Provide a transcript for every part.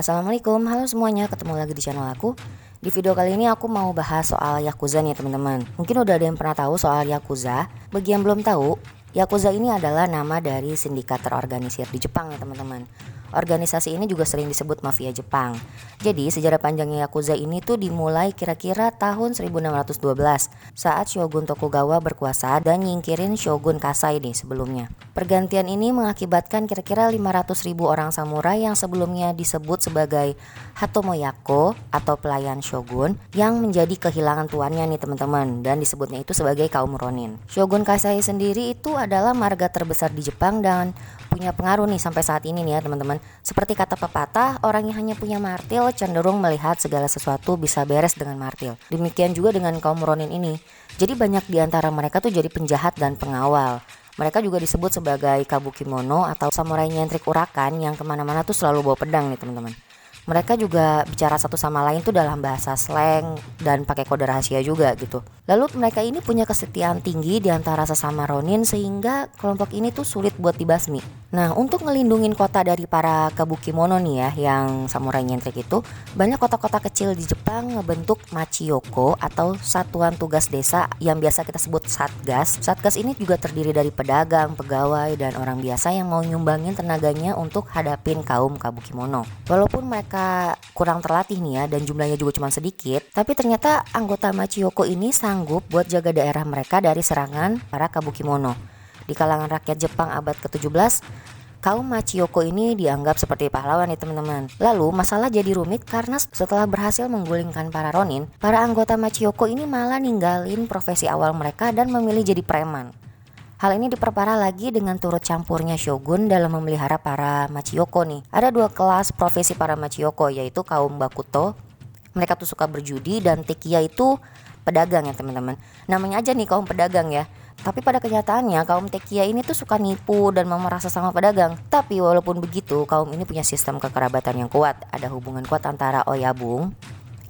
Assalamualaikum, halo semuanya, ketemu lagi di channel aku. Di video kali ini aku mau bahas soal Yakuza nih teman-teman. Mungkin udah ada yang pernah tahu soal Yakuza. Bagi yang belum tahu, Yakuza ini adalah nama dari sindikat terorganisir di Jepang ya teman-teman. Organisasi ini juga sering disebut mafia Jepang. Jadi sejarah panjangnya Yakuza ini tuh dimulai kira-kira tahun 1612 saat Shogun Tokugawa berkuasa dan nyingkirin Shogun Kasai nih sebelumnya. Pergantian ini mengakibatkan kira-kira 500.000 orang samurai yang sebelumnya disebut sebagai Hatomoyako atau pelayan Shogun yang menjadi kehilangan tuannya nih teman-teman, dan disebutnya itu sebagai kaum Ronin. Shogun Kasai sendiri itu adalah marga terbesar di Jepang dan punya pengaruh nih sampai saat ini nih ya teman-teman. Seperti kata pepatah, orang yang hanya punya martil cenderung melihat segala sesuatu bisa beres dengan martil. Demikian juga dengan kaum Ronin ini. Jadi banyak di antara mereka tuh jadi penjahat dan pengawal. Mereka juga disebut sebagai kabukimono atau samurai nyentrik urakan yang kemana-mana tuh selalu bawa pedang nih teman-teman. Mereka juga bicara satu sama lain tuh dalam bahasa slang dan pakai kode rahasia juga gitu. Lalu mereka ini punya kesetiaan tinggi di antara sesama Ronin sehingga kelompok ini tuh sulit buat dibasmi. Nah, untuk ngelindungin kota dari para kabukimono nih ya, yang samurai nyentrik itu, banyak kota-kota kecil di Jepang ngebentuk machiyoko atau satuan tugas desa yang biasa kita sebut satgas. Satgas ini juga terdiri dari pedagang, pegawai, dan orang biasa yang mau nyumbangin tenaganya untuk hadapin kaum kabukimono. Walaupun mereka kurang terlatih nih ya, dan jumlahnya juga cuma sedikit, tapi ternyata anggota machiyoko ini sanggup buat jaga daerah mereka dari serangan para kabukimono. Di kalangan rakyat Jepang abad ke-17, kaum machiyoko ini dianggap seperti pahlawan nih teman-teman. Lalu masalah jadi rumit karena setelah berhasil menggulingkan para Ronin, para anggota machiyoko ini malah ninggalin profesi awal mereka dan memilih jadi preman. Hal ini diperparah lagi dengan turut campurnya Shogun dalam memelihara para machiyoko nih. Ada dua kelas profesi para machiyoko, yaitu kaum bakuto, mereka tuh suka berjudi, dan tekiya itu pedagang ya teman-teman. Namanya aja nih kaum pedagang ya. Tapi pada kenyataannya kaum tekiya ini tuh suka nipu dan memeras sesama pedagang. Tapi walaupun begitu, kaum ini punya sistem kekerabatan yang kuat. Ada hubungan kuat antara oyabung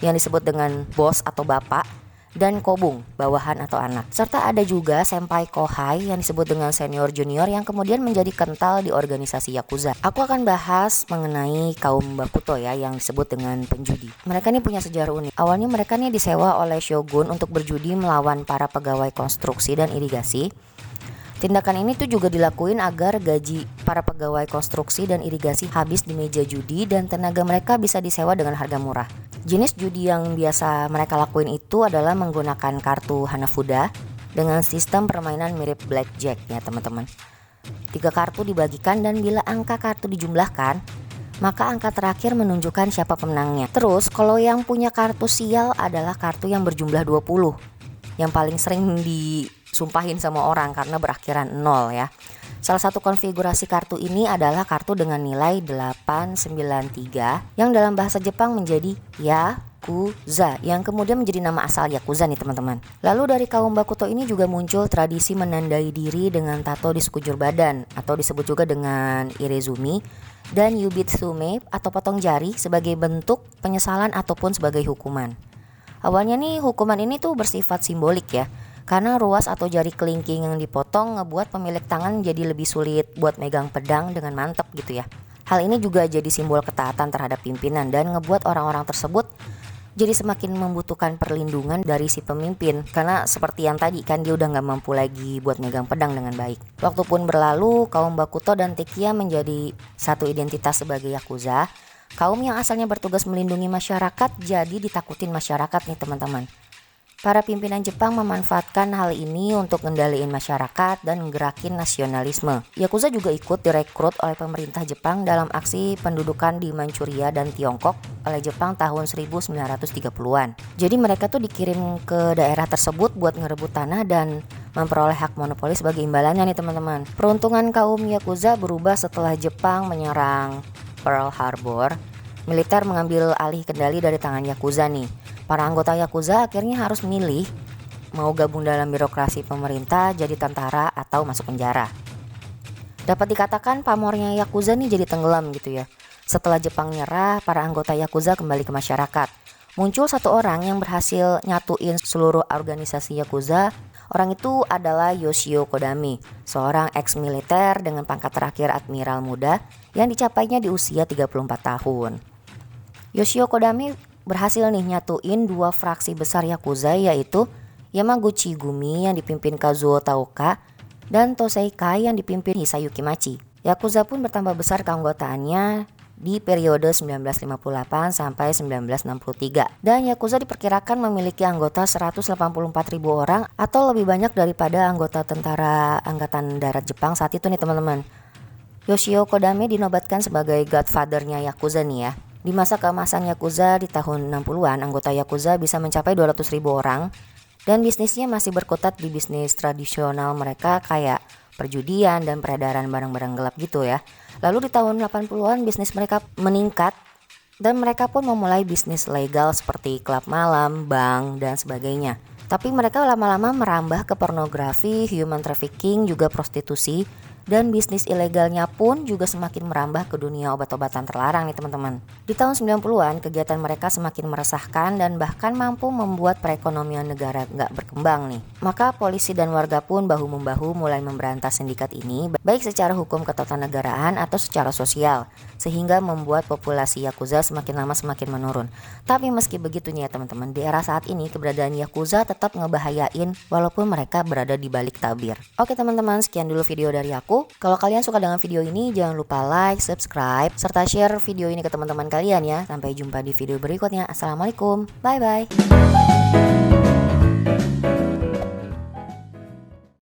yang disebut dengan bos atau bapak, dan kobung, bawahan atau anak. Serta ada juga senpai kohai yang disebut dengan senior junior yang kemudian menjadi kental di organisasi Yakuza. Aku akan bahas mengenai kaum bakuto ya, yang disebut dengan penjudi. Mereka nih punya sejarah unik. Awalnya mereka nih disewa oleh Shogun untuk berjudi melawan para pegawai konstruksi dan irigasi. Tindakan ini tuh juga dilakuin agar gaji para pegawai konstruksi dan irigasi habis di meja judi dan tenaga mereka bisa disewa dengan harga murah. Jenis judi yang biasa mereka lakuin itu adalah menggunakan kartu Hanafuda dengan sistem permainan mirip blackjack ya teman-teman. 3 kartu dibagikan dan bila angka kartu dijumlahkan, maka angka terakhir menunjukkan siapa pemenangnya. Terus kalau yang punya kartu sial adalah kartu yang berjumlah 20, yang paling sering disumpahin sama orang karena berakhiran 0 ya. Salah satu konfigurasi kartu ini adalah kartu dengan nilai 893 yang dalam bahasa Jepang menjadi Yakuza, yang kemudian menjadi nama asal Yakuza nih teman-teman. Lalu dari kaum bakuto ini juga muncul tradisi menandai diri dengan tato di sekujur badan atau disebut juga dengan irezumi, dan yubitsume atau potong jari sebagai bentuk penyesalan ataupun sebagai hukuman. Awalnya nih hukuman ini tuh bersifat simbolik ya, karena ruas atau jari kelingking yang dipotong ngebuat pemilik tangan jadi lebih sulit buat megang pedang dengan mantap gitu ya. Hal ini juga jadi simbol ketaatan terhadap pimpinan dan ngebuat orang-orang tersebut jadi semakin membutuhkan perlindungan dari si pemimpin, karena seperti yang tadi kan dia udah gak mampu lagi buat megang pedang dengan baik. Waktu pun berlalu, kaum bakuto dan tekiya menjadi satu identitas sebagai Yakuza. Kaum yang asalnya bertugas melindungi masyarakat jadi ditakutin masyarakat nih teman-teman. Para pimpinan Jepang memanfaatkan hal ini untuk ngendaliin masyarakat dan gerakin nasionalisme. Yakuza juga ikut direkrut oleh pemerintah Jepang dalam aksi pendudukan di Manchuria dan Tiongkok oleh Jepang tahun 1930-an. Jadi mereka tuh dikirim ke daerah tersebut buat ngerebut tanah dan memperoleh hak monopoli sebagai imbalannya nih teman-teman. Peruntungan kaum Yakuza berubah setelah Jepang menyerang Pearl Harbor. Militer mengambil alih kendali dari tangan Yakuza nih. Para anggota Yakuza akhirnya harus milih mau gabung dalam birokrasi pemerintah, jadi tentara, atau masuk penjara. Dapat dikatakan pamornya Yakuza nih jadi tenggelam gitu ya. Setelah Jepang nyerah, para anggota Yakuza kembali ke masyarakat. Muncul satu orang yang berhasil nyatuin seluruh organisasi Yakuza. Orang itu adalah Yoshio Kodami, seorang ex-militer dengan pangkat terakhir admiral muda yang dicapainya di usia 34 tahun. Yoshio Kodame berhasil nih nyatuin dua fraksi besar Yakuza, yaitu Yamaguchi Gumi yang dipimpin Kazuo Taoka dan Tosei Kai yang dipimpin Hisayuki Machi. Yakuza pun bertambah besar keanggotaannya di periode 1958 sampai 1963. Dan Yakuza diperkirakan memiliki anggota 184.000 orang atau lebih banyak daripada anggota tentara angkatan darat Jepang saat itu nih teman-teman. Yoshio Kodame dinobatkan sebagai godfather-nya Yakuza nih ya. Di masa keemasan Yakuza di tahun 60-an, anggota Yakuza bisa mencapai 200.000 orang dan bisnisnya masih berkutat di bisnis tradisional mereka kayak perjudian dan peredaran barang-barang gelap gitu ya. Lalu di tahun 80-an bisnis mereka meningkat dan mereka pun memulai bisnis legal seperti klub malam, bank, dan sebagainya. Tapi mereka lama-lama merambah ke pornografi, human trafficking, juga prostitusi, dan bisnis ilegalnya pun juga semakin merambah ke dunia obat-obatan terlarang nih teman-teman. Di tahun 90-an kegiatan mereka semakin meresahkan dan bahkan mampu membuat perekonomian negara gak berkembang nih. Maka polisi dan warga pun bahu-membahu mulai memberantas sindikat ini, baik secara hukum ketatanegaraan atau secara sosial, sehingga membuat populasi Yakuza semakin lama semakin menurun. Tapi meski begitu nih ya teman-teman, di era saat ini keberadaan Yakuza tetap ngebahayain walaupun mereka berada di balik tabir. Oke teman-teman, sekian dulu video dari aku. Kalau kalian suka dengan video ini, jangan lupa like, subscribe, serta share video ini ke teman-teman kalian ya. Sampai jumpa di video berikutnya. Assalamualaikum, bye-bye.